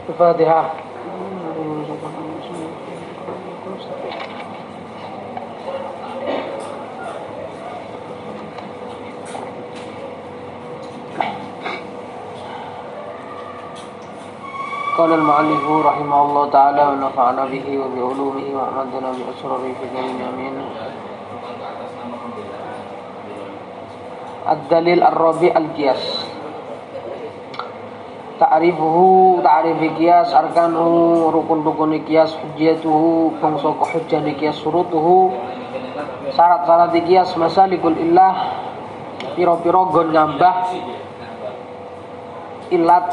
Al-Fatihah. قال المؤلف رحمه الله تعالى ونفعنا به وبعلومه وأمدنا بأسراره في الدارين آمين. Ad-dalil ar-rabi al-qiyas. Ta'rifuhu ta'rifi qiyas, arkanuhu rukun-rukun qiyas, hujjatuhu bangsa hujjah qiyas, surutuhu syarat-syarat qiyas, masalikul illah piro-piro gon ngambah ilat,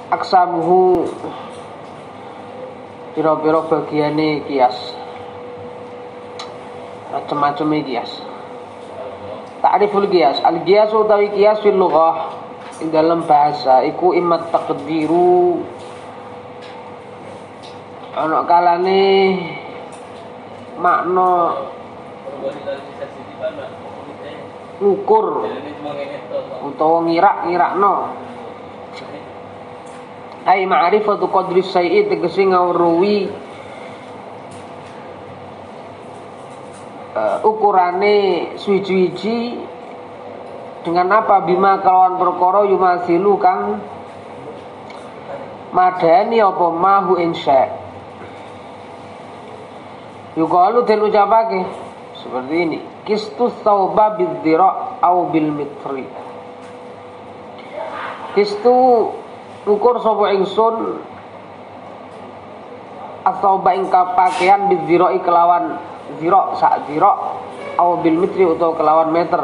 aksamuhu piro-piro bagiane qiyas, macam-macam qiyas. Ta'riful qiyas, al-qiyas utawi qiyas fil lughah ing dalam bahasa iku immat taqdiru ana kalane makna ngukur utawa ngirak-ngirakno. Ai ma'rifatu qadri syai'i tegese ngawruhi ukurane suwiji-wiji dengan apa bima kelawan perkara yumasilu kang madani apa mahu insya. Yuqalu den ucapake seperti ini, kistus tauba bidzira au bil mitri. Kistu ukur sapa ingsun as-tauba ing pakaian bidzira kelawan zira sak zira au bil mitri atau kelawan meter.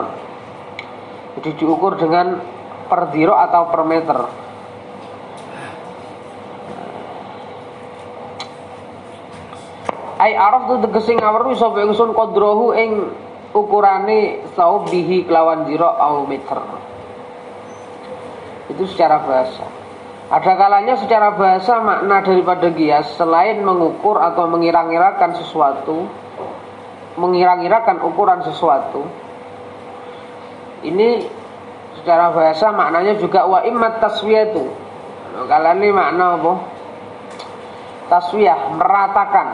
Jadi diukur dengan per zira atau per meter. Ai araf tu tegese ngawruhi sapa ingsun qadrahu ing ukurane saubihi kelawan zira au meter. Itu secara bahasa. Ada kalanya secara bahasa makna daripada qiyas selain mengukur atau mengira-ngirakan sesuatu, mengira-ngirakan ukuran sesuatu, ini secara bahasa maknanya juga wa immat taswiyatu. Kalane makna apa? Taswiyah, meratakan.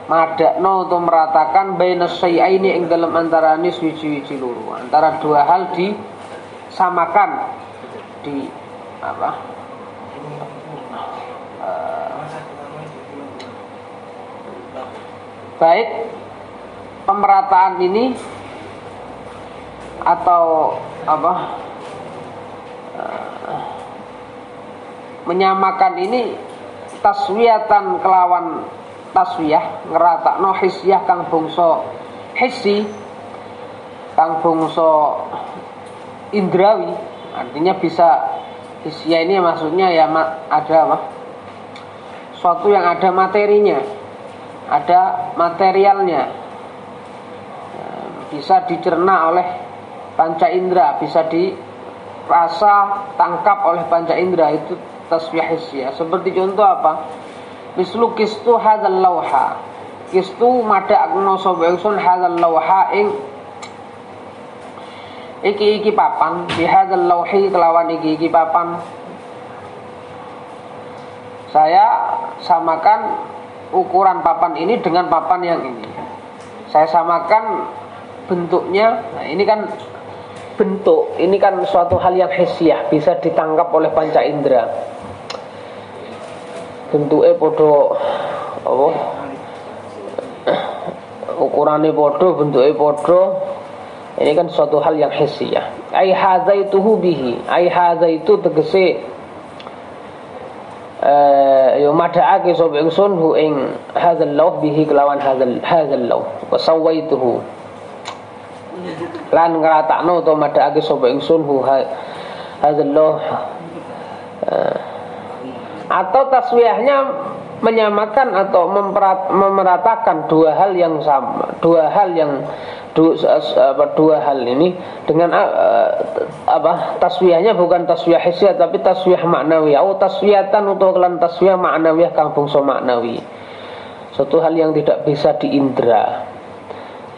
Madakno atau meratakan baina syai'aini ing dalam antarane suci-suci loro. Antara dua hal disamakan, di apa? Baik pemerataan ini atau apa menyamakan ini taswiyatan kelawan taswiyah ngeratakno hisyah kang bangsa hissi, kang bangsa indrawi. Artinya bisa hisyah ini maksudnya ya ada apa? Suatu yang ada materinya, ada materialnya, bisa dicerna oleh panca indera, bisa dirasa tangkap oleh panca indera, itu tasbih hisyah. Seperti contoh apa? Mislu kistu hadzal lauha, kistu madakno sapa ingsun hadzal lauha ing iki papan, bi hadzal lauhi kelawan iki papan. Saya samakan ukuran papan ini dengan papan yang ini. Saya samakan bentuknya. Nah, ini kan bentuk, ini kan suatu hal yang hisyah, bisa ditangkap oleh panca indera. Bentuknya podo apa? Ukurannya podo, bentuknya podo. Ini kan suatu hal yang hisyah. Ai hazaituhu bihi. Ai hazaitu tegese yo madhaake sapa ingsun hu ing hadzal law bihi kelawan hadzal law wa sawaituhu. Lan ngeratakno to madhaake sapa ingsun hu hadzal law. Atau taswiyahnya menyamakan atau memeratakan dua hal yang sama, dua hal ini dengan taswiyahnya bukan taswiyah hisyah tapi taswiyah maknawi, atau taswiyatan atau kelan taswiyah maknawiyah kang bangsa maknawi, suatu hal yang tidak bisa diindra.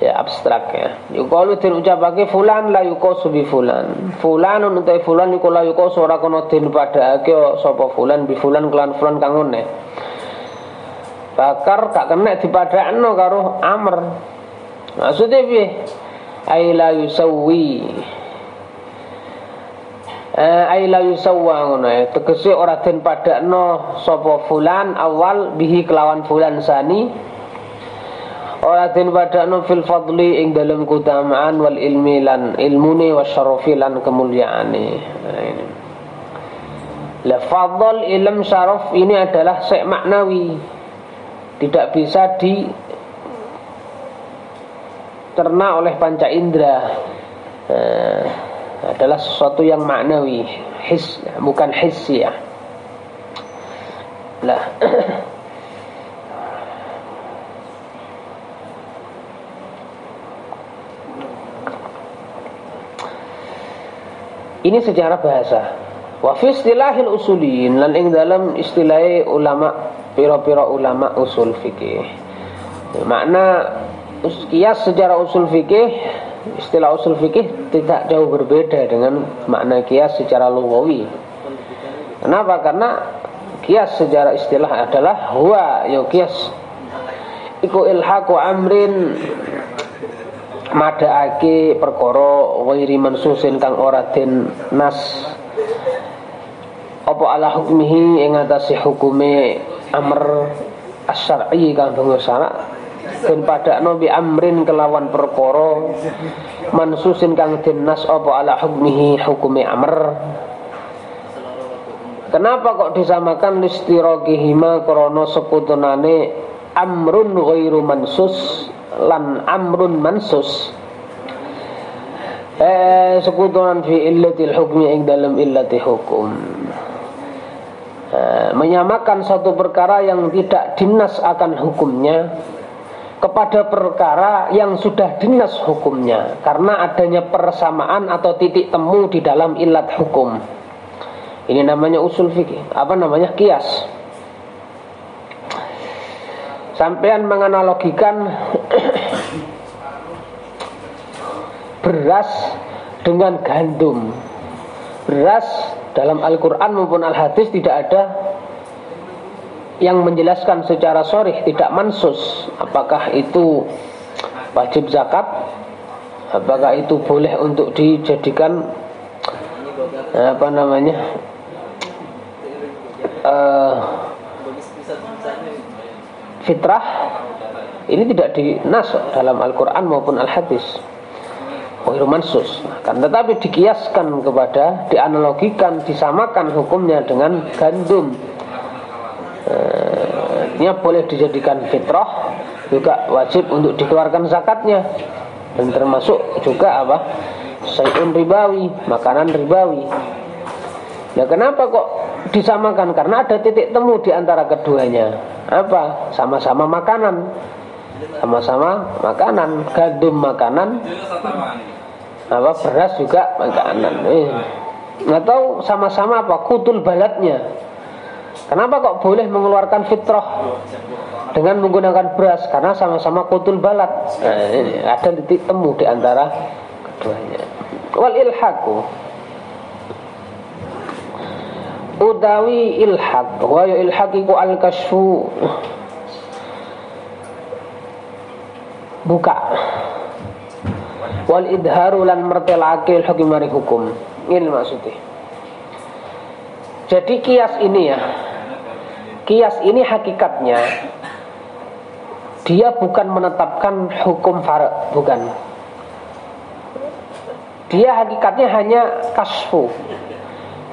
ya abstrak ya. Yuqalu den ucapake fulan la yuqasu bi fulan. Fulanun utai fulan iku la yuqasu ora kono den padhaake sapa fulan bi fulan kelan fulan kang ngene. Bakar gak kena dipadakno karo Amr. Maksudnya piye? Ai la yusawwi. Ai la yusawwa ngono ya. Tegese ora den padakno sapa fulan awal bihi kelawan fulan sani. Ora den padakno fil fadli ing dalem keutamaan wal ilmi lan ilmune wasyarafi lan kemuliaane. Nah ini. La fadl ilm syaraf ini adalah sek maknawi. Tidak bisa dicerna oleh panca indera. Adalah sesuatu yang maknawi, his, bukan hissi ya. Lah. Ini sejarah bahasa. Wa fi istilahil usuliyin lan ing dalam istilah ulama pira-pira ulama usul fikih. Makna kias secara usul fikih, istilah usul fikih tidak jauh berbeda dengan makna kias secara lughawi. Kenapa? Karena kias secara istilah adalah huwa ya kias iku ilhaqu amrin madaake perkara ghairi mansusin kang ora den nas apa ala hukmihi ing atase hukume amr asy-syar'i kang dungo syarak den padakno bi amrin kelawan perkara mansusin kang den nas apa ala hukmihi hukume amr. Kenapa kok disamakan listiraqihima krana sekutunane amrun ghairu mansus lan amrun mansus sekutunan fi illatil hukmi ing dalam illati hukum. Menyamakan satu perkara yang tidak dinas akan hukumnya kepada perkara yang sudah dinas hukumnya karena adanya persamaan atau titik temu di dalam illat hukum. Ini namanya usul fikih. Apa namanya? Qiyas. Sampean menganalogikan beras dengan gandum. Beras dalam Al-Quran maupun Al-Hadis tidak ada yang menjelaskan secara sharih, tidak mansus apakah itu wajib zakat, apakah itu boleh untuk dijadikan apa namanya fitrah. Ini tidak dinas dalam Al-Quran maupun Al-Hadis, mansus. Kan tetapi dikiaskan kepada, dianalogikan, disamakan hukumnya dengan gandum. Ini boleh dijadikan fitrah, juga wajib untuk dikeluarkan zakatnya, dan termasuk juga apa? Syai'un ribawi, makanan ribawi. Ya kenapa kok disamakan? Karena ada titik temu di antara keduanya. Apa? Sama-sama makanan. Sama-sama makanan, gandum makanan, apa beras juga makanan. Atau sama-sama apa? Kutul baladnya. Kenapa kok boleh mengeluarkan fitrah dengan menggunakan beras? Karena sama-sama kutul balad. Ini ada titik temu di antara keduanya. Wal ilhaqu utawi ilhaq wa ya ilhaqiku al-kasfu buka wal idharu lan mertelake hukum mari hukum. Ini maksudnya. Jadi kias ini ya, kias ini hakikatnya dia bukan menetapkan hukum fard, bukan. Dia hakikatnya hanya kasfu,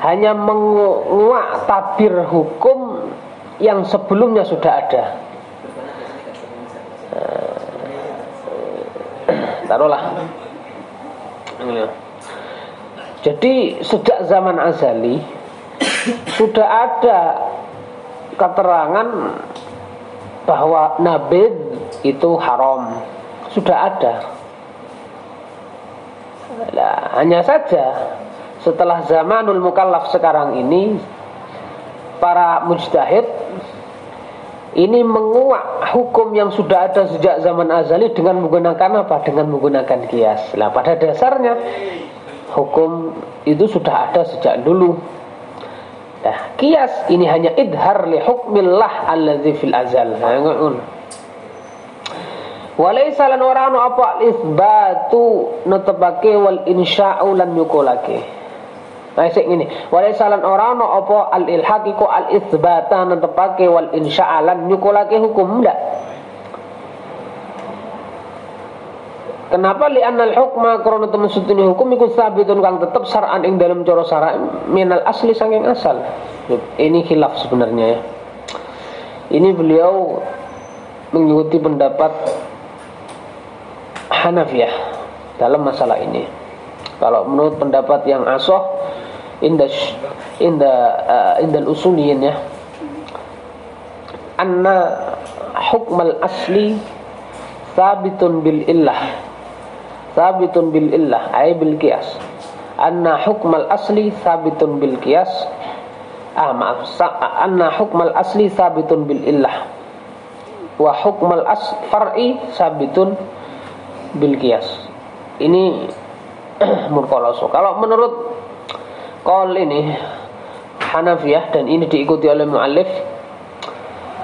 hanya menguak tabir hukum yang sebelumnya sudah ada. Taruhlah. Jadi sejak zaman azali sudah ada keterangan bahwa nabid itu haram. Sudah ada. Nah, hanya saja setelah zamanul mukallaf sekarang ini, para mujtahid Ini menguak hukum yang sudah ada sejak zaman azali dengan menggunakan apa? Dengan menggunakan qiyas. Nah, pada dasarnya hukum itu sudah ada sejak dulu. Nah, qiyas ini hanya idhar li hukmillah alladzi fil azal. Walaysa lan ora ana apa isbatu netepake wal insya'u lan nyukulake. Nah sik ngene, walaysa lan ora ana apa al ilhaqiqu al isbata netepake wal insya'a lan nyukulake hukum ndak. Kenapa li'anna al-hukma karena temen sutune hukum iku sabitun kang tetep syar'an ing dalam cara syara' minal asli saking asal. Ini khilaf sebenarnya ya. Ini beliau mengikuti pendapat Hanafiyah dalam masalah ini. Kalau menurut pendapat yang asoh indal usuliyin ya, anna hukmal asli sabitun bil illah, sabitun bil illah ay bil qiyas. Anna hukmal asli sabitun bil qiyas. Anna hukmal asli sabitun bil illah wa hukmal far'i sabitun bil qiyas. Ini murqalaso. Kalau menurut qaul ini Hanafiyah dan ini diikuti oleh muallif,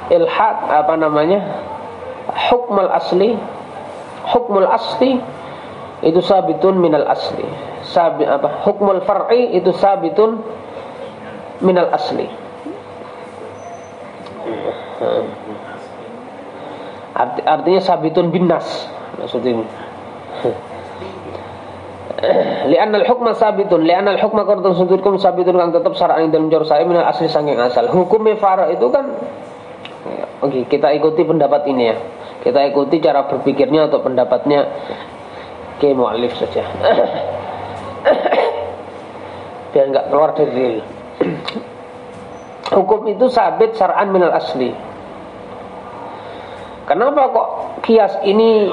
ilhaq hukmul asli itu sabitun minal asli. Hukmul far'i itu sabitun minal asli. Artinya sabitun binnas maksud ini. Li'anna al-hukma sabitun, li'anna al-hukma qardan sudurkum sabitun kang tetap syara'an dalam cara saya minal asli saking asal. Hukum fara itu kan oke, kita ikuti pendapat ini ya. Kita ikuti cara berpikirnya atau pendapatnya ke muallif saja. Biar enggak keluar dari real. Hukum itu sabit syara'an minal asli. Kenapa kok qiyas ini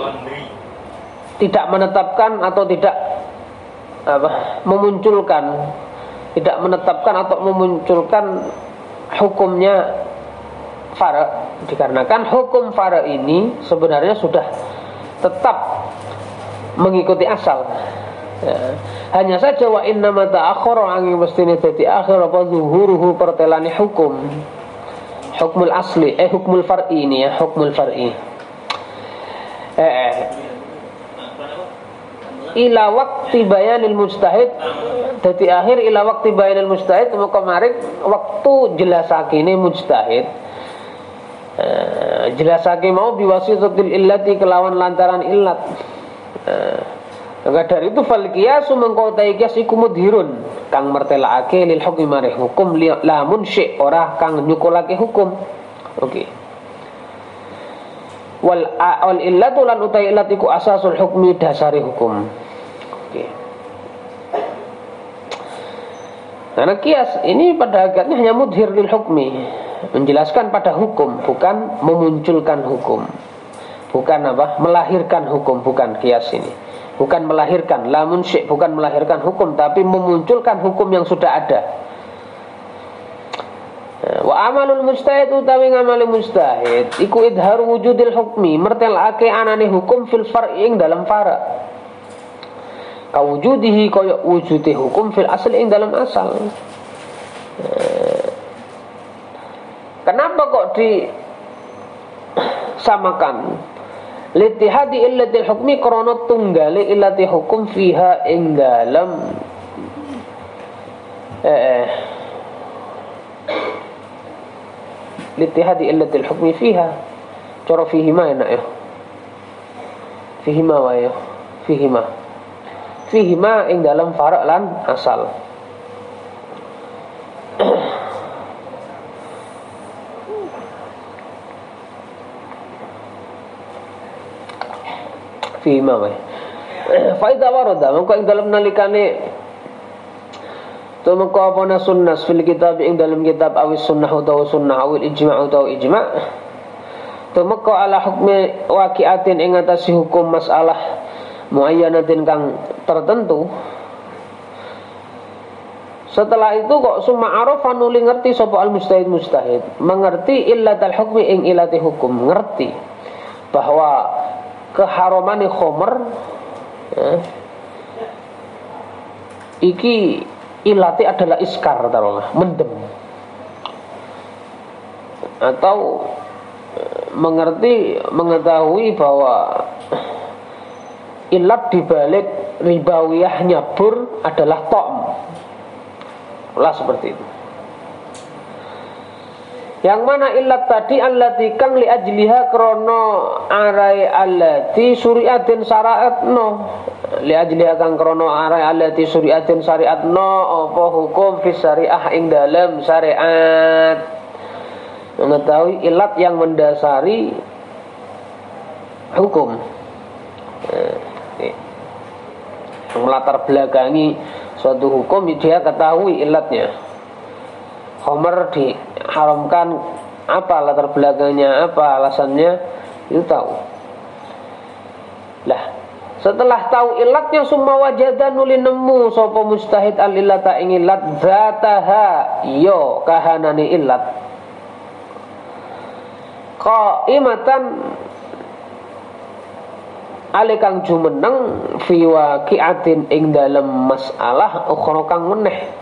tidak menetapkan atau tidak memunculkan, tidak menetapkan atau memunculkan hukumnya fara? Dikarenakan hukum fara ini sebenarnya sudah tetap mengikuti asal. Ya. Hanya saja wa inna ma ta'akhkhara angin mestine dadi akhir apa zuhuruhu pertelane hukum. Hukmul asli hukmul far'i ini ya, hukmul far'i. Ila waqti bayanil mujtahid, dadi akhir ila waqti bayanil mujtahid maka marik waktu jelasakine mujtahid. Jelasake mau biwasitatil illati kelawan lantaran illat. Maka dari itu fal qiyasu mengko ta qiyas iku mudhirun kang mertelake lil hukmi marih hukum la munshi ora kang nyukulake hukum. Oke. Wal illatu lan utai illat iku asasul hukmi dasari hukum. Oke. Karena qiyas ini pada hakikatnya hanya mudhir lil hukmi, menjelaskan pada hukum, bukan memunculkan hukum. Bukan melahirkan hukum, bukan qiyas ini. Bukan melahirkan, la munsyik, bukan melahirkan hukum, tapi memunculkan hukum yang sudah ada. Wa amalul mujtahid utawi ngamali mujtahid iku idharu wujudil hukmi, mertelake anane hukum fil far'i ing dalam fara. Kawujudihi kaya wujudi hukum fil asli ing dalam asal. Kenapa kok disamakan? Litihadi illatil hukmi krana tunggale illati hukum fiha ing dalam litihadi illatil hukmi fiha cara fihi ma enak ya, fihi ma wa ya, fihi ma ing dalam fara' lan asal. Fima wae. Faida warada mengko ing dalem nalikane to mengko apa sunnah fil kitab ing dalem kitab awis sunnah utawa sunnah awil ijma' utawa ijma' to mengko ala hukmi waqi'atin ing atase hukum masalah muayyanatin kang tertentu Setelah itu kok summa arafa nuli ngerti sapa al mustahid mengerti illatal hukmi ing illati hukum, ngerti bahwa keharamane khamr iki illati adalah iskar taruhlah, mendem, atau mengetahui bahwa ilat dibalik ribawiyah nyabur adalah ta'am lah, seperti itu. Yang mana ilat tadi allati kang li ajliha krono arai allati syariatin syariatno, li ajliha kang krono arai allati syariatin syariatno apa hukum fi syariah ing dalam syariat. Mengetahui ilat yang mendasari hukum, yang melatar belakangi suatu hukum, dia ketahui ilatnya. Khamr diharamkan, apa latar belakangnya, apa alasannya, itu tahu. Lah, setelah tahu ilatnya summa wajada nuli nemu sapa mustahid al illata ing ilat zataha yo kahanane ilat qaimatan alikang jumeneng fi waqi'atin ing dalem masalah ukhra kang meneh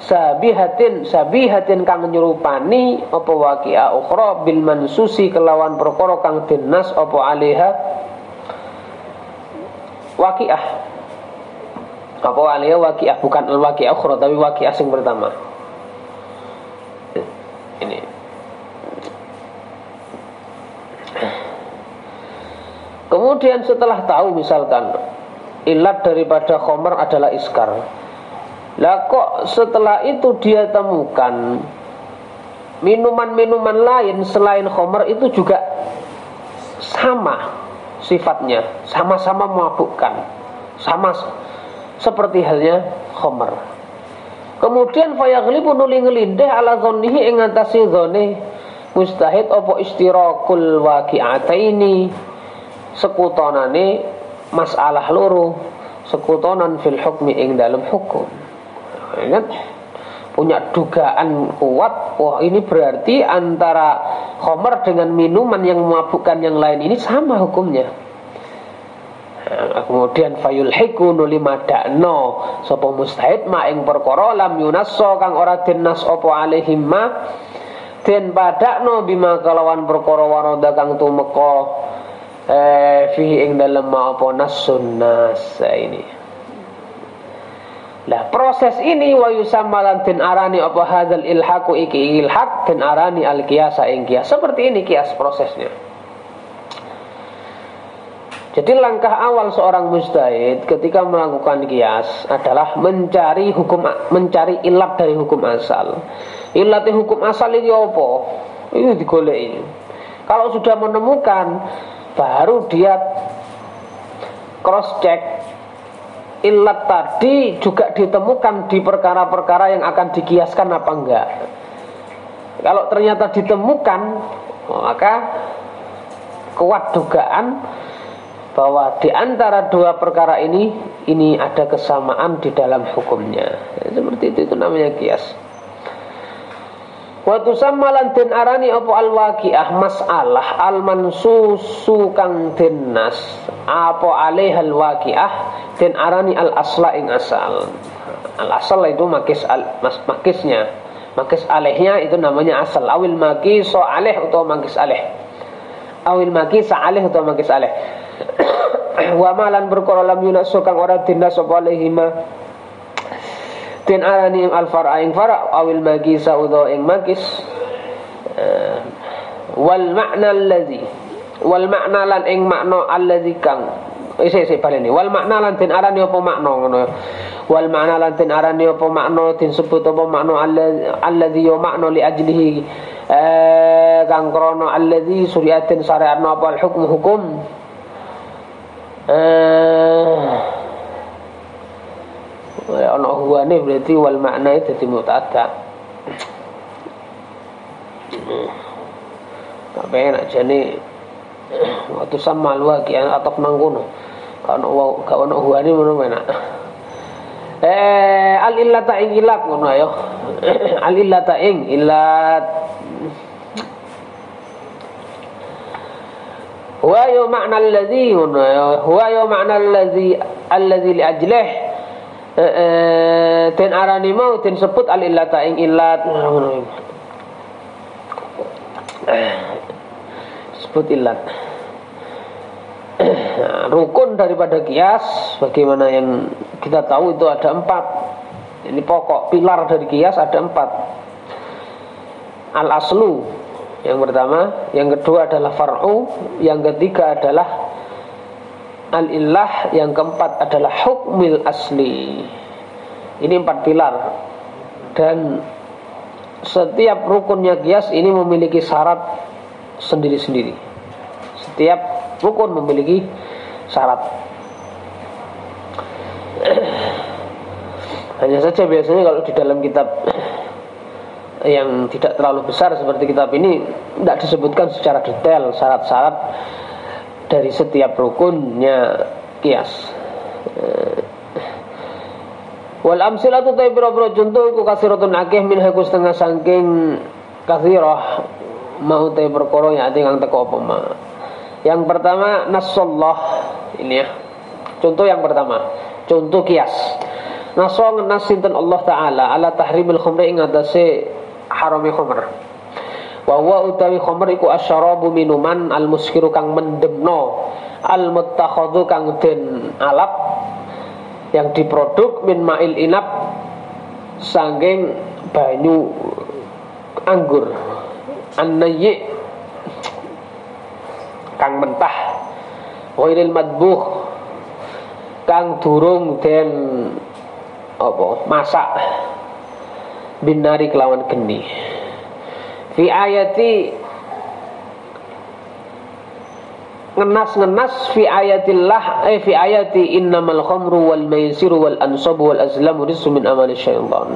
sabihatin kang nyerupani apa waqi'ah ukhra bil mansusi kelawan perkara kang dinas apa alaiha waqi'ah apa alaiha waqi'ah, bukan al waqi'ah ukhra tapi waqi'ah sing pertama ini. Kemudian setelah tahu misalkan ilat daripada khamr adalah iskar, lah kok setelah itu dia temukan minuman-minuman lain selain khamr itu juga sama sifatnya, sama-sama memabukkan, sama seperti halnya khamr. Kemudian fayaghlibu nuli ngelindih ala dzannihi ing ngatasi dzane mustahid apa istirakul waqi'ataini, sekutonane masalah loro, sekutonan fil hukmi ing dalam hukum. Ingat, punya dugaan kuat, wah ini berarti antara khamr dengan minuman yang memabukkan yang lain ini sama hukumnya. Nah, kemudian fayulhiku nuli madakno sapa mustahid ma ing perkara lam yunasso kang ora dinas apa alaihim ma den padakno bima kalawan perkara warada kang tumeka fihi ing dalem apa nasun nas ini. Lah proses ini wa yusammalan den arani apa hadzal ilhaqu iki ilhaq den arani al qiyasa ing qiyas. Seperti ini qiyas prosesnya. Jadi langkah awal seorang mujtahid ketika melakukan qiyas adalah mencari hukum, mencari ilat dari hukum asal. Ilat hukum asal ini apa? Itu digoleki. Kalau sudah menemukan, baru dia cross check ilat tadi juga ditemukan di perkara-perkara yang akan dikiaskan apa enggak. Kalau ternyata ditemukan, maka kuat dugaan bahwa di antara dua perkara ini ada kesamaan di dalam hukumnya. Seperti itu namanya qiyas. Wa tusammalan den arani apa al-waqi'ah masalah al-mansusu kang dinas apa alaihal waqi'ah den arani al-asla ing asal. Al-asal itu makisnya. Makis alaihnya itu namanya asal. Awil makis alaih atau makis alaih. Awil makis alaih atau makis alaih. Wa malan perkara lam yunasu kang ora dinas apa alaihima den arani al far'a ing far'a awil magisa utawa ing magis wal makna lan ing makna allazi kang baleni wal makna lan den arani apa makna ngono wal makna lan den arani apa makna disebut apa makna allazi yo makna li ajlihi kang krana allazi syariatin syariatna apa al hukum ana huwane berarti wal makna itu dadi mutada. Tapi nek jane waktu sama waqi'an atau nang kono. Kalau huwane ngono enak. al illata ing ilat ngono ayo. Al illata ing ilat. Wa ya makna allazi ngono ayo. Wa ya makna allazi li ajlih ten arani mau ten sebut al illata ing ilat ngono. Sebut ilat. Rukun daripada kias, bagaimana yang kita tahu itu ada 4. Ini pokok pilar dari kias ada 4. Al aslu yang pertama, yang kedua adalah far'u, yang ketiga adalah al illah, yang keempat adalah hukmil asli. Ini 4 pilar. Dan setiap rukunnya kias ini memiliki syarat sendiri-sendiri. Setiap rukun memiliki syarat. Hanya saja biasanya kalau di dalam kitab yang tidak terlalu besar seperti kitab ini tidak disebutkan secara detail syarat-syarat dari setiap rukunnya kias. Wal amsilatu taibro contoh ku kasiratun akeh min haku setengah sangking kasirah mau te perkara ya ati kang teko apa ma. Yang pertama nasallah ini ya. Contoh yang pertama, contoh kias. Naso ngenas sinten Allah taala ala tahrimil khamri ing atase harami khamr. Wa huwa utawi khamr iku asyarabu minuman al muskiru kang mendemno, al muttakhadhu kang den alap yang diproduk min ma'il inab sangking banyu anggur an-nayyi kang mentah ghairil madbuh kang durung den apa masak binari kelawan geni fi ayati ngenas fi ayatillah fi ayati innamal khamru wal maisiru wal ansabu wal azlamu rizqun min amali syaitan.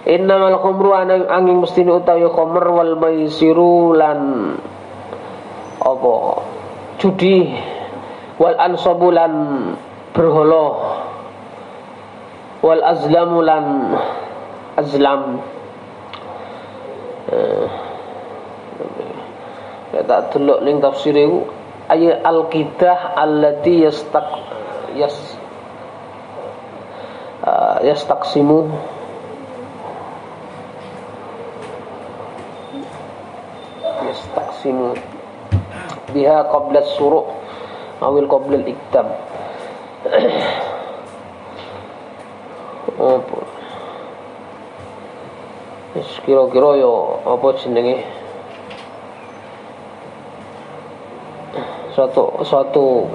Innamal khamru angin mestine utawi khamr wal maisiru lan apa judi wal ansabu lan berhala wal azlamu lan azlam. Tak delok ning tafsir iku ayat al-qidah allati yastaqsimu biha qabla as-suru' awil qabla al-iktam. Apa kira-kira yo apa jenenge suatu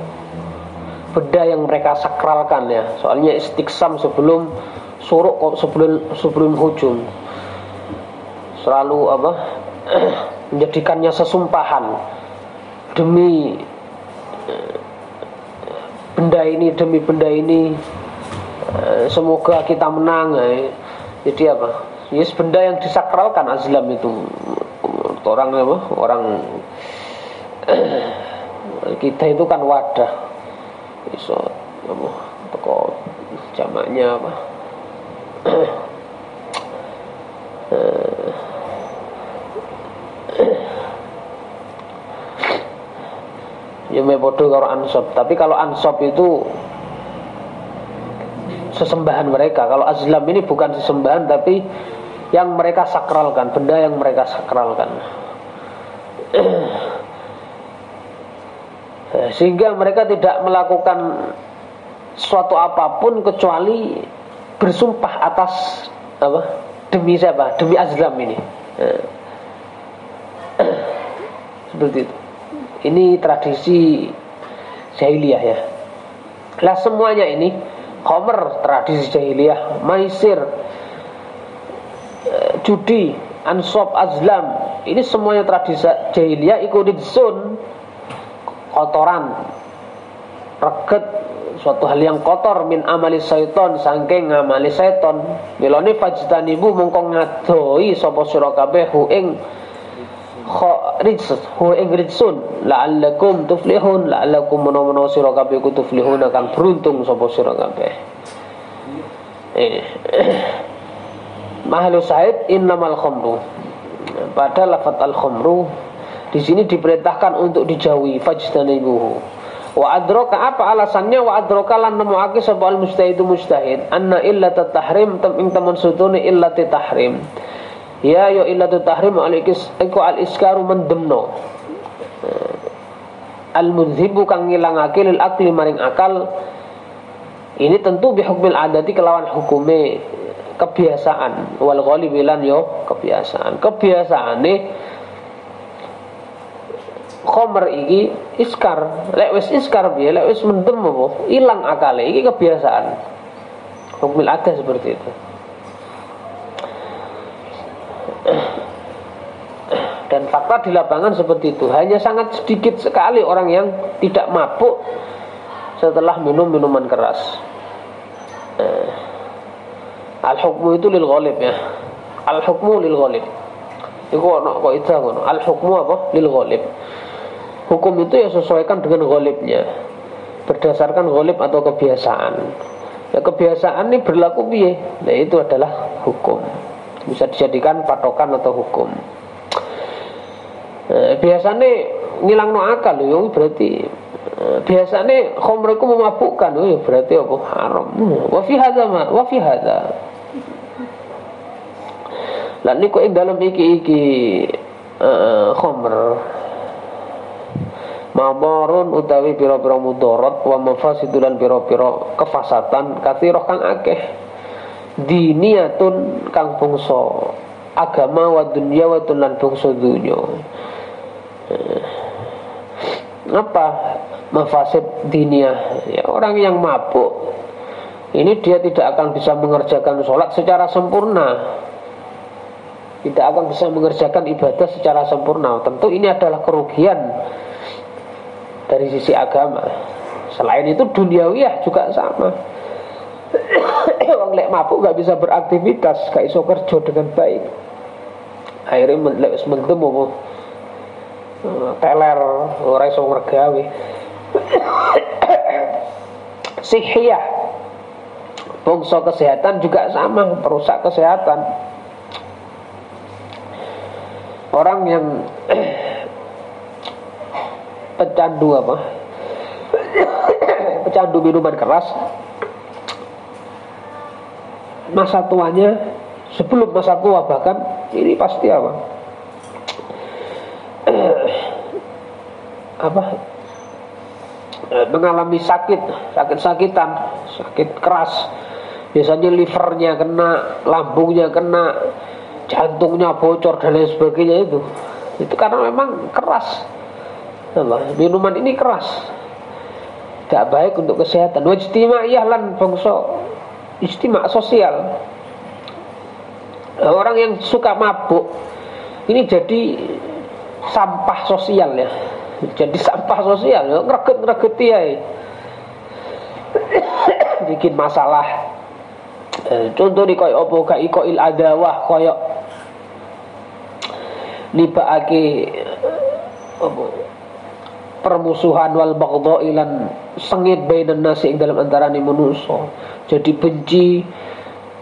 benda yang mereka sakralkan ya. Soalnya istiqsam sebelum suruk, sebelum hujum selalu apa menjadikannya sesumpahan demi benda ini, demi benda ini semoga kita menang. Jadi apa? Yes, benda yang disakralkan azlam itu orang apa? Orang kita itu kan wadah. Iso apa? Teko jamaknya apa? Ya bodoh karo ansop. Tapi kalau ansop itu sesembahan mereka. Kalau azlam ini bukan sesembahan tapi yang mereka sakralkan, benda yang mereka sakralkan. Sehingga mereka tidak melakukan suatu apapun kecuali bersumpah atas apa? Demi siapa? Demi azlam ini. Seperti itu. Ini tradisi jahiliyah ya. Lah semuanya ini khamr tradisi jahiliyah, maisir, judi, ansab, azlam, ini semuanya tradisi jahiliyah. Ikuridsun, kotoran, reget, suatu hal yang kotor, min amali syaiton, saking ngamali syaiton. Milone fajtanibu mongko ngadoi sapa sira kabeh hu ing ridsun la'allakum tuflihun, la'allakum menawa sira kabeh ku tuflihun akan beruntung sapa sira kabeh. Ini Mahalus syahid innamal khamru. Pada lafaz al-khamru di sini diperintahkan untuk dijauhi, fajtanibuhu. Wa adraka, apa alasannya? Wa adraka lan nemuake sapa al-mujtahidu mujtahid anna illatut tahrim ing tamun sutune illatut tahrim. Ya yo illatut tahrim al-iskaru mendemno. Al-mudhibu kang ngilangake lil akli maring akal. Ini tentu bihukmil adati kelawan hukume kebiasaan wal ghalib lan yo kebiasaane khamr iki iskar. Lek wis iskar piye, lek wis mendem apa ilang akale, iki kebiasaan. Hukum adat seperti itu. Dan fakta di lapangan seperti itu. Hanya sangat sedikit sekali orang yang tidak mabuk setelah minum minuman keras. Al-hukmu itu lil ghalib ya. Al-hukmu lil ghalib. Iku ono kok itu ngono. Al-hukmu apa? Lil ghalib. Hukum itu ya sesuaikan dengan ghalibnya. Berdasarkan ghalib atau kebiasaan. Ya kebiasaan ini berlaku piye? Nah itu adalah hukum. Bisa dijadikan patokan atau hukum. Biasanya ngilangno akal yo berarti biasanya khamr iku memabukkan yo berarti apa? Haram. Wa fi hadza lan niku ing dalem iki khamr mamarun utawi pira-pira mudarat wa mafasidul lan pira-pira kefasatan kathirah kang akeh diniyatun kang bangsa agama wa dunya wa lan bangsa dunya. Apa mafasid diniyah? Ya, orang yang mabuk ini dia tidak akan bisa mengerjakan sholat secara sempurna, tidak akan bisa mengerjakan ibadah secara sempurna. Tentu ini adalah kerugian dari sisi agama. Selain itu duniawiyah juga sama. Orang lek mabuk gak bisa beraktivitas, gak iso kerja dengan baik. Akhirnya lek wis mendem apa teler ora iso mergawe. Sihiyah bangsa kesehatan juga sama, perusak kesehatan. Orang yang pecandu apa? Pecandu minuman keras, masa tuanya sebelum masa tua bahkan ini pasti apa? Mengalami sakit-sakitan, sakit keras. Biasanya livernya kena, lambungnya kena, jantungnya bocor dan lain sebagainya itu karena memang keras. Minuman ini keras, tidak baik untuk kesehatan. Wajtimaiyah lan bangsa istimak sosial. Orang yang suka mabuk ini jadi sampah sosial ya. Jadi sampah sosial ya, ngreget-ngregeti ae. Bikin masalah. Contoh nih koyo apa gak ikoil adawah koyo nibaake apa permusuhan wal baghdha ilan sengit bainan nasi ing dalam antarané manusa. Jadi benci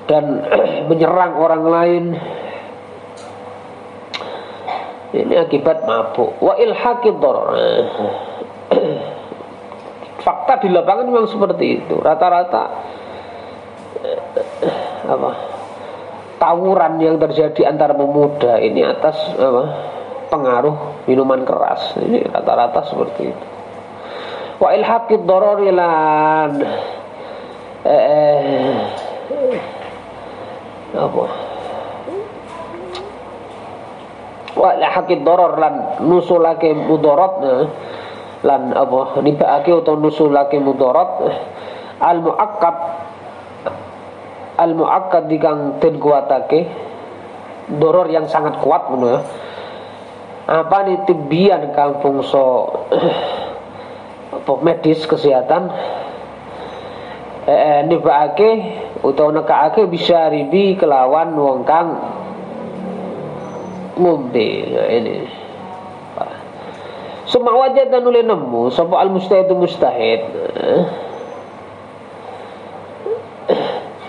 dan menyerang orang lain. Ini akibat mabuk. Wa ilhaqid darar. Fakta di lapangan memang seperti itu. Rata-rata tawuran yang terjadi antara pemuda ini atas pengaruh minuman keras. Ini rata-rata seperti itu. Wa ilhaqid darar lan wa lahaqid darar lan nusulake mudarat lan apa nibaake utawa nusulake mudarat al muakkad dikang den kuatake darar yang sangat kuat ngono ya. Apa nih tibian kang bangsa apa medis kesehatan nibaake utawa nekake bisa ribi kelawan wong kang ngombe. Ini semua wajah dan oleh nemu sapa al mustahid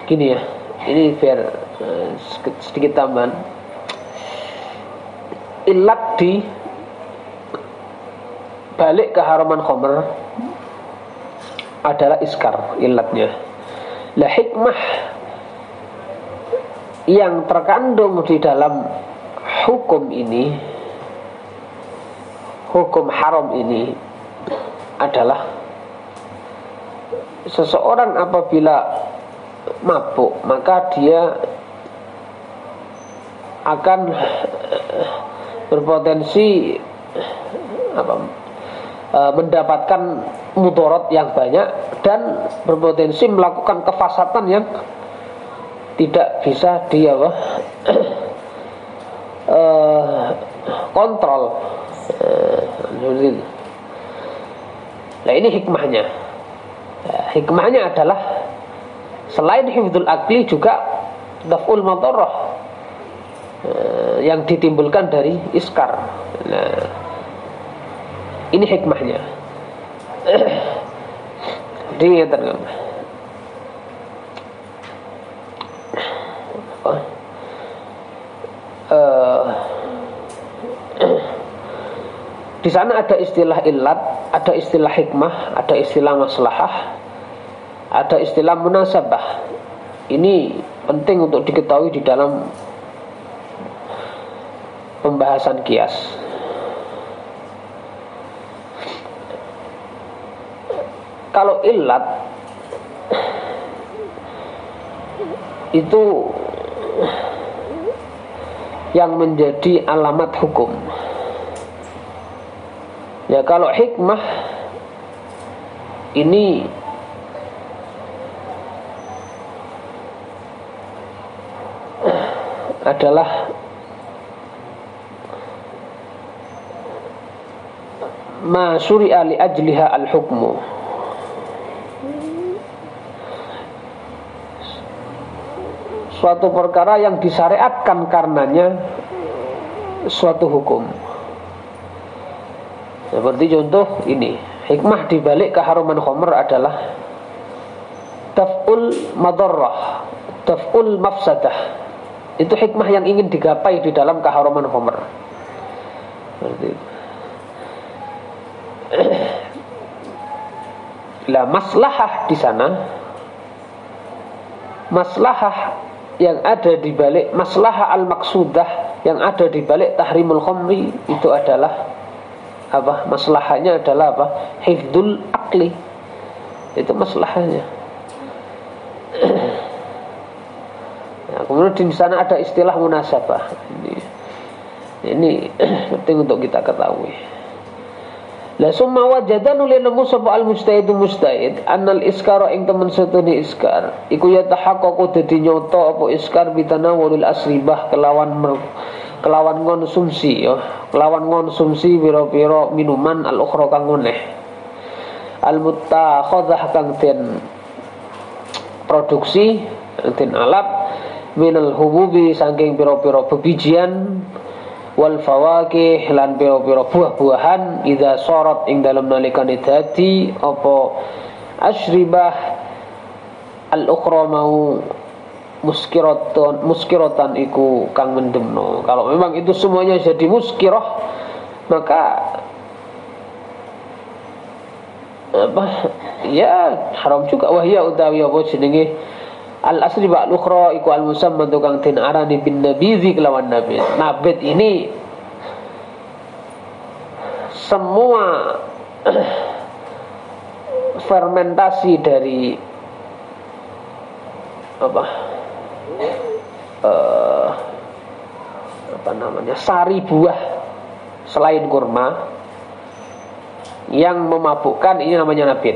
gini ya, ini biar sedikit tambahan. Ilat di balik keharuman khamr adalah iskar, ilatnya. Lah hikmah yang terkandung di dalam hukum ini, hukum haram ini adalah seseorang apabila mabuk maka dia akan berpotensi mendapatkan mudarat yang banyak dan berpotensi melakukan kefasatan yang tidak bisa dia kontrol. Nah ini hikmahnya. Hikmahnya adalah selain hifdzul akli juga daf'ul madarrah yang ditimbulkan dari iskar. Nah, ini hikmahnya. Diingatkan. Di sana ada istilah illat, ada istilah hikmah, ada istilah maslahah, ada istilah munasabah. Ini penting untuk diketahui di dalam pembahasan qiyas. Kalau illat itu yang menjadi alamat hukum. Ya kalau hikmah ini adalah ma syuri'a li ajliha al-hukmu, suatu perkara yang disyariatkan karenanya suatu hukum. Seperti contoh ini, hikmah dibalik keharuman khamr adalah daf'ul madarrah, daf'ul mafsadah. Itu hikmah yang ingin digapai di dalam keharuman khamr. Seperti itu. Lah maslahah di sana, maslahah yang ada di balik maslahah al-maqsudah yang ada di balik tahrimul khamri itu adalah apa? Maslahahnya adalah apa? Hifdzul akli. Itu maslahahnya. Nah, kemudian di sana ada istilah munasabah. Ini penting untuk kita ketahui. La summa wajadanu linamu sapa al-mujtahidu mujtahid annal iskara ing temen setune iskar iku ya tahaqqaqu dadi nyoto apa iskar bitanawulil asribah kelawan konsumsi ya, kelawan konsumsi pira-pira minuman al-ukhra kang neh al-muttakhadzah kang den produksi den alap minal hububi saking pira-pira bebijian wal fawakih lan pira-pira buah-buahan idza sorot ing dalem nalikane dadi apa asribah al-ukhra mau muskiratan iku kang mendemno. Kalau memang itu semuanya jadi muskirah maka apa ya haram juga. Wahya utawi apa jenenge al-asri ba'al ukhra iku al-musamma tukang den arani bin nabizi kelawan nabit. Nabit ini semua fermentasi dari apa namanya sari buah selain kurma yang memabukkan ini namanya nabit.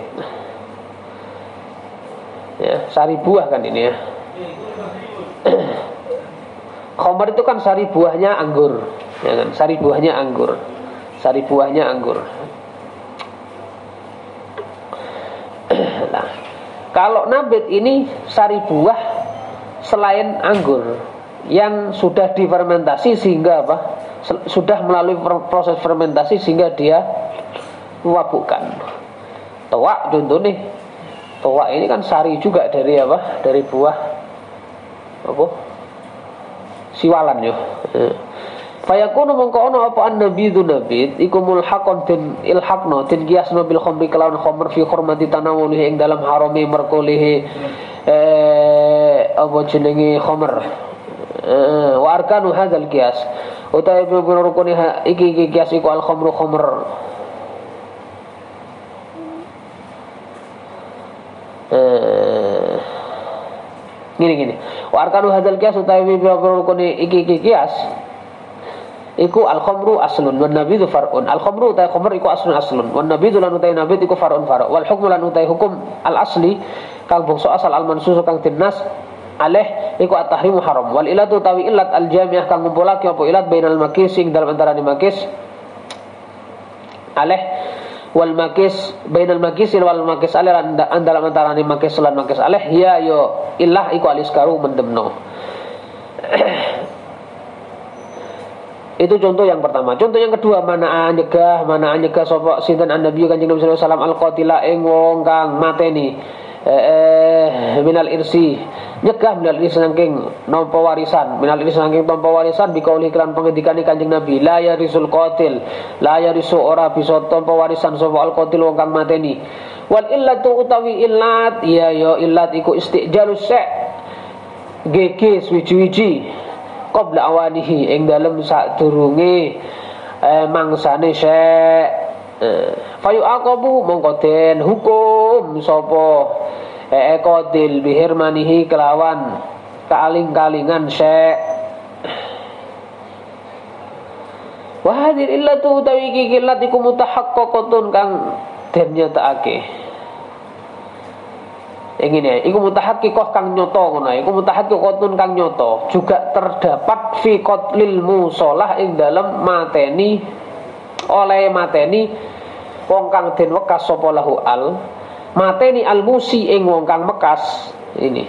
Ya, sari buah kan ini ya. Khamr itu kan sari buahnya anggur, ya kan? Sari buahnya anggur. Sari buahnya anggur. Nah, kalau nabit ini sari buah selain anggur yang sudah difermentasi sehingga apa? Sudah melalui proses fermentasi sehingga dia memabukkan. Toak contoh nih. Toak ini kan sari juga dari apa? Dari buah apa? Siwalan yo. Fayakunu mongko ono apa an-nabidu nabid iku mulhaqon den ilhaqno den qiyasno bil khamri kelawan khamr fi hurmati tanawulihi ing dalam harami merkolihi apa jenenge khamr. Wa arkanu hadzal qiyas utawi pira rukun iki qiyas iku al khamru khamr. Gini. Wa arkanu hadzal qiyas utawi pira rukun iki qiyas iku al-khamru aslun wan nabidu far'un. Al-khamru utai khamr iku aslun wan nabidu lan utai nabid iku far'un wal hukmu lan utai hukum al-asli kang bangsa asal al-mansus kang tinnas aleh iku at-tahrimu haram wal ilatu tawi ilat al-jami'ah kang ngumpulake apa ilat bainal makis ing dalam antarané makis aleh wal makis bainal makis wal makis aleh dalam antarané makis lan makis aleh ya yo ilah iku aliskaru mendemno. Itu contoh yang pertama. Contoh yang kedua, mana nyegah sapa sinten an-nabi Kanjeng Nabi sallallahu alaihi wasallam al-qatila ing wong kang mateni minal irsi, nyegah minal irsi saking nampa warisan, minal irsi saking tampa warisan bikauli kelan pengendikane Kanjeng Nabi la yarisul qatil, la yarisu ora bisa tampa warisan sapa al-qatil wong kang mateni. Wal illatu utawi illat ya illat iku istijalus sa' gege suwi-wiji qabla awanihi ing dalem sadurunge mangsane syek fayu aqabu mongko den hukum sapa qatil bihirmanihi kelawan kaling-kalingan syek. Wa hadhil illatu utawi iki illat iku mutahaqqaqatun kang den nyatakake. Ngene, iku mutahaqqqiqah kang nyoto ngono, iku mutahaqqqiqatun kang nyoto, juga terdapat fi qatlil musalah ing dalem mateni wong kang den wekas sapa lahu al mateni al musi ing wong kang mekas ini.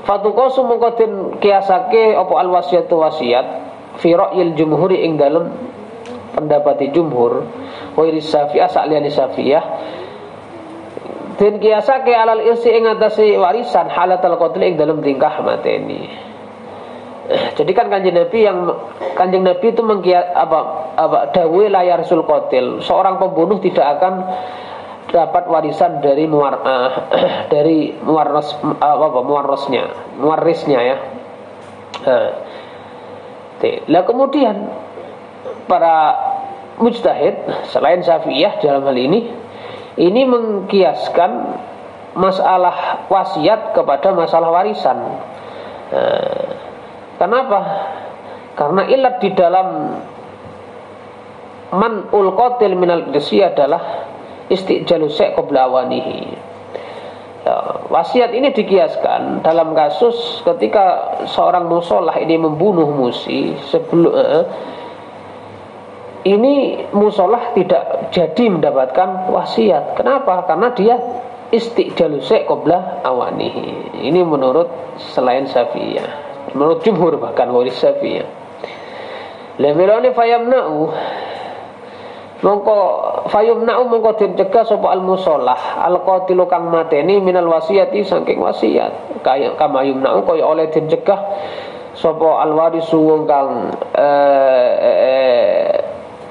Fatuqasu mongko den kiasake apa al wasiyatu wasiat fi ra'yil jumhuri ing dalem pendapat jumhur wa irisafiyah saliyane safiyah den kiasake alal irsi ing atase warisan halatal qatl ing dalam tingkah mateni. Jadi kan Kanjeng Nabi itu dawuhe layar sul qatil, seorang pembunuh tidak akan dapat warisan dari muarrisnya ya. Lah kemudian para mujtahid selain Syafi'iyah dalam hal ini mengkiaskan masalah wasiat kepada masalah warisan. Kenapa? Karena ilat di dalam man'ul qatil minal irsi adalah istijalu sa' qabla awanihi. Wasiat ini dikiaskan dalam kasus ketika seorang musolah ini membunuh musi sebelum ini musolah tidak jadi mendapatkan wasiat. Kenapa? Karena dia istijalu sa' qabla awanihi. Ini menurut selain Syafi'iyah, menurut jumhur bahkan waris Syafi'iyah. Lamelone fayamna'u mongko dicegah sapa al musolah al qatilu kang mateni minal wasiyati saking wasiat. Kaya kama yumna'u kaya oleh dicegah sapa al warisu wong kang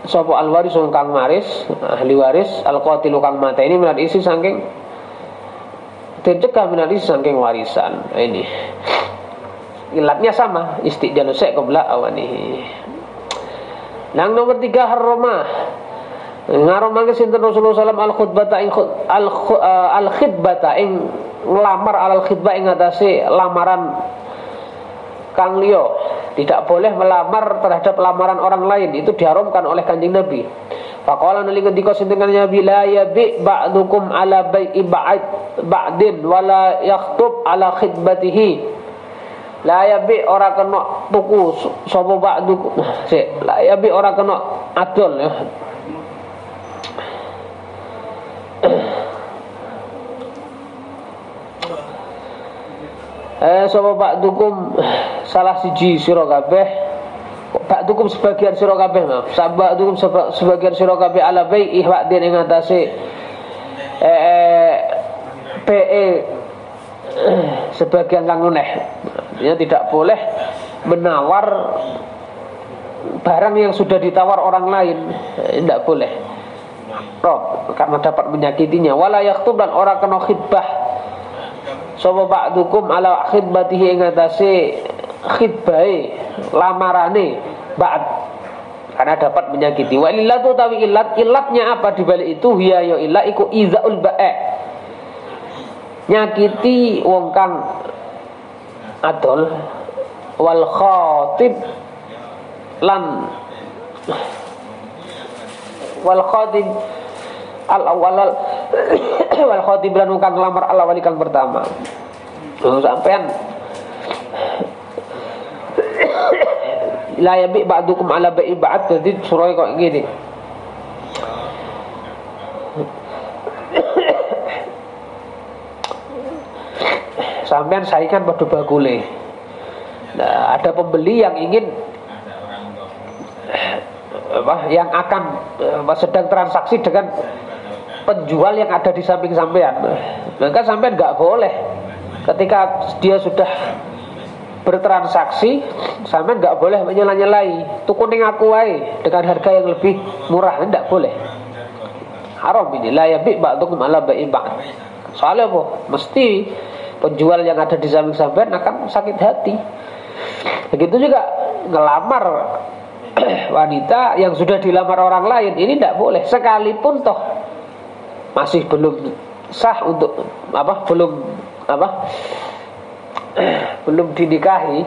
sapa al-waris kang maris, ahli waris, al-qatilu kang mateni minal isi saking dicegah minal isi saking warisan. Ini ilatnya sama, istijalu sa' qabla awanihi. Nang nomor 3 harrama ngaromake sinten Rasulullah sallallahu alaihi wasallam al-khidbata ing nglamar al-khidbah ing atase lamaran kang liya. Tidak boleh melamar terhadap lamaran orang lain, itu diharamkan oleh Kanjeng Nabi. Faqala nalika dika sinten Kanjeng Nabi la yabi ba'dukum ala bai'i ba'din wala yakhtub ala khidbatihi. La yabi ora kena tuku sapa ba'dukum. La yabi ora kena adol ya. Sapa ba'dukum salah siji sira kabeh, ba'dukum sebagian sira kabeh, ba'dukum sebagian sira kabeh ala bai'i ba'din ing atase PE sebagian kang nuneh. Dia tidak boleh menawar barang yang sudah ditawar orang lain, tidak boleh. Rob, karena dapat menyakitinya. Wala yaktub, dan orang kena khidbah sapa ba'dukum ala khidbatihi ing atase khidbahe lamarane ba'd, karena dapat menyakiti. Wa illatu tawi illatnya apa dibalik itu? Hiya ya illa iku izaul ba'a, nyakiti wong kang adol, wal khatib lan wal khatib al awal wal khatib lan wong kang lamar al awal kang pertama. Sampean la yabi ba'dukum ala ba'i ba'd, jadi surah kok gini. Sampean saingan pada bakule. Nah, ada pembeli yang ingin yang akan sedang transaksi dengan penjual yang ada di samping sampean. Maka sampean nggak boleh ketika dia sudah bertransaksi, sampean nggak boleh menyela-nyelai. Tuku ning aku wae dengan harga yang lebih murah, tidak boleh. Haram ini. La yabi ba'dukum ala ba'i ba'd. Soalnya apa? Mesti penjual yang ada di samping sampean akan sakit hati. Begitu juga ngelamar wanita yang sudah dilamar orang lain, ini tidak boleh. Sekalipun toh masih belum sah untuk belum dinikahi,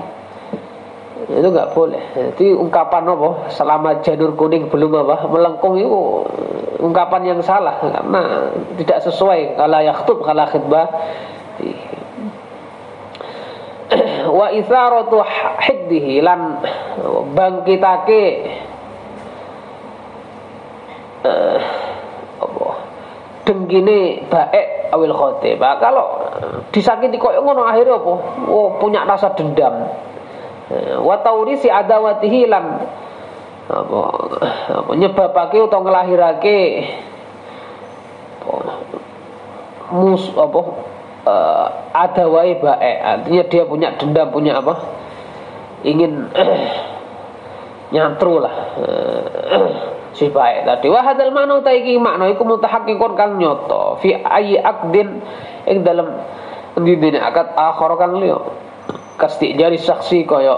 itu nggak boleh. Jadi ungkapan apa selama janur kuning belum melengkung itu ungkapan yang salah, karena tidak sesuai. Kala yakhtub kala khidbah. Wa itharatu hiddihi, lan bangkitake dengkine baik awil khotib. Kalau disakiti koyo ngono akhirnya apa? Oh, punya rasa dendam. Wa taurisi adawatihi, lan nyebabake utawa nglahirake adawai baik, artinya dia punya dendam, punya ingin nyantru lah si baik tadi. Wa hadzal ma'na taiki makna iku mutahaqqiqun kang nyoto fi ayyi aqdin ing dalam ndine akad akhir kang liya kasti jari saksi kaya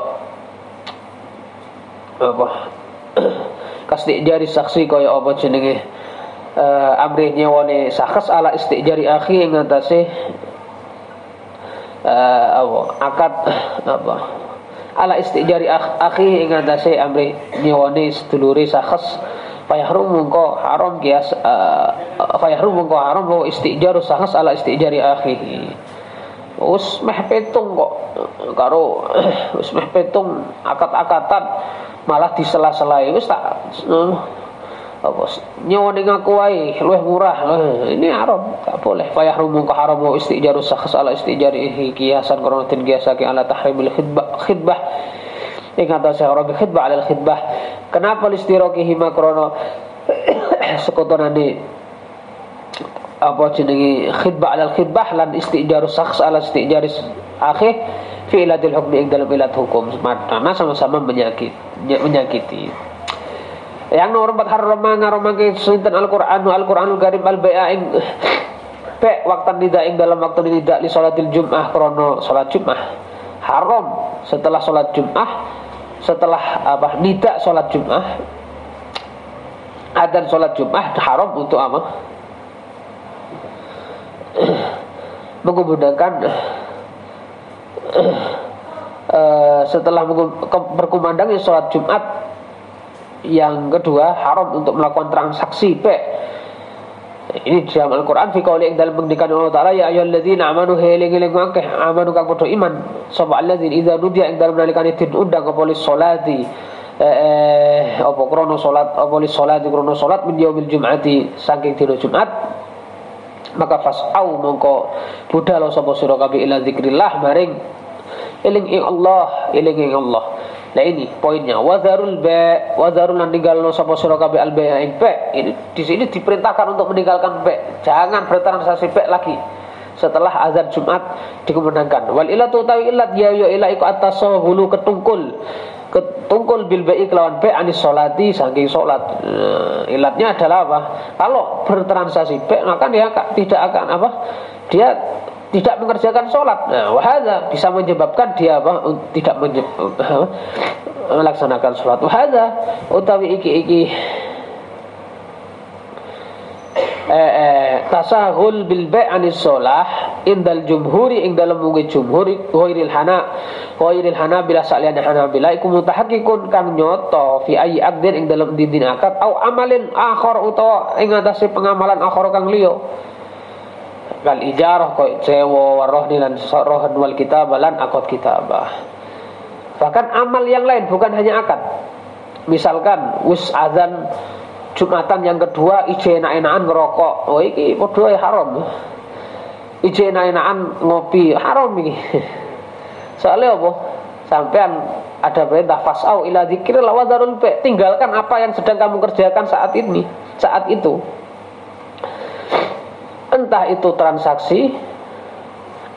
kasti jari saksi kaya apa jenenge amrih nyewone sakhs ala istijari akhi ing atase akad ala istijari akhi ing atase amri nyewone sedulure sakhs fayahrum mongko haram kias fayahrum mongko haram wa istijaru sakhs ala istijari akhi. Wis meh petung kok karo wis meh petung akad-akatan malah disela-selai wis tak nyewone ngaku wae luwih murah. Ini haram, tak boleh. Fa yahrumu ka haram wa istijaru sakhs ala istijarihi kiasan karena den kiasake ala tahrimil khidbah ing atase haram khidbah ala khidbah. Kenapa listirokihi makrono sekotonane apa jenenge khidbah ala khidbah lan istijaru sakhs ala istijari akhir fi iladil hukmi ing dalam ilat hukum, karena sama-sama menyakiti. Yang nomor 4 haramake sinten Al-Qur'anul Karim al-bai'a ing be waktu nida ing dalam waktu nida li salatil Jum'ah krono salat Jum'ah. Haram setelah salat Jum'ah, setelah nida salat Jum'ah, adzan salat Jum'ah haram untuk menggunakan setelah berkumandangnya salat Jumat. Yang kedua, haram untuk melakukan transaksi pek. Ini di dalam Al-Quran fi qauli ing dalam pengendikan Allah Ta'ala, ya ayyuhalladzina amanu heling-eling akeh amanu kang padha iman sapa alladzina idza nudiya ing dalam nalikane den undang apa lis salati apa krono salat apa lis salati krono salat min yaumil jum'ati saking dina Jumat, maka fas'au mongko budal sapa sira kabeh ila zikrillah maring eling ing Allah, eling ing Allah. Nah ini poinnya, wazarul lan ninggalno sapa sira kabeh al ba' ing ba'. Ini di sini diperintahkan untuk meninggalkan ba'. Jangan bertransaksi ba' lagi. setelah azan Jumat dikumandangkan. Wal illatu tawi illat ya ila iku atasawhulu ketungkul bil ba'i kelawan ba' anis sholati saking salat. Ilatnya adalah apa? Kalau bertransaksi ba' maka dia tidak akan apa? Dia tidak mengerjakan sholat. Nah, wahada bisa menyebabkan dia apa? Tidak melaksanakan sholat. Wahada utawi iki tasahul bil bai'anis sholah indal jumhuri ing dalam mugi jumhuri ghairil hana bila saliyane hanabila iku mutahaqqikun kang nyoto fi ayyi aqdin ing dalam dindin akad au amalin akhar utawa ing atase pengamalan akhar kang liya kal ijarah koy sewa warohni lan rohan wal kitabah lan akad kitabah. Bahkan amal yang lain bukan hanya akad. Misalkan wis azan Jumatan yang kedua ije enak-enakan ngerokok. Oh iki padha haram. Ije enak-enakan ngopi haram iki. Soalnya apa? Sampean ada perintah fasau ila dzikril wa dzarul ba'. Tinggalkan apa yang sedang kamu kerjakan saat itu. Entah itu transaksi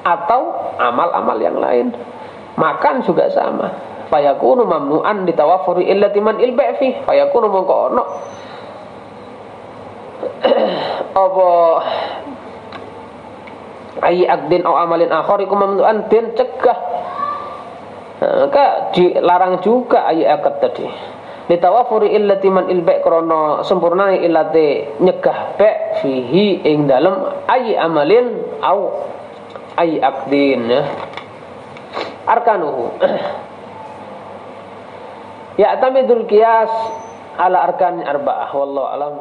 atau amal-amal yang lain. Makan juga sama. Fayakunu mamnu'an ditawafuri illati man ilba' fi. Fayakunu mongko ono apa ayi akdin au amalin akhar iku mamnu'an den cegah. Maka dilarang juga ayi akad tadi. Litawafuri illati man ilba' krana sempurnane illate nyegah ba' fihi ing dalem ayi amalin au ayi akdin ya. Arkanuhu ya tamidul qiyas ala arkan arba'ah wallahu alam.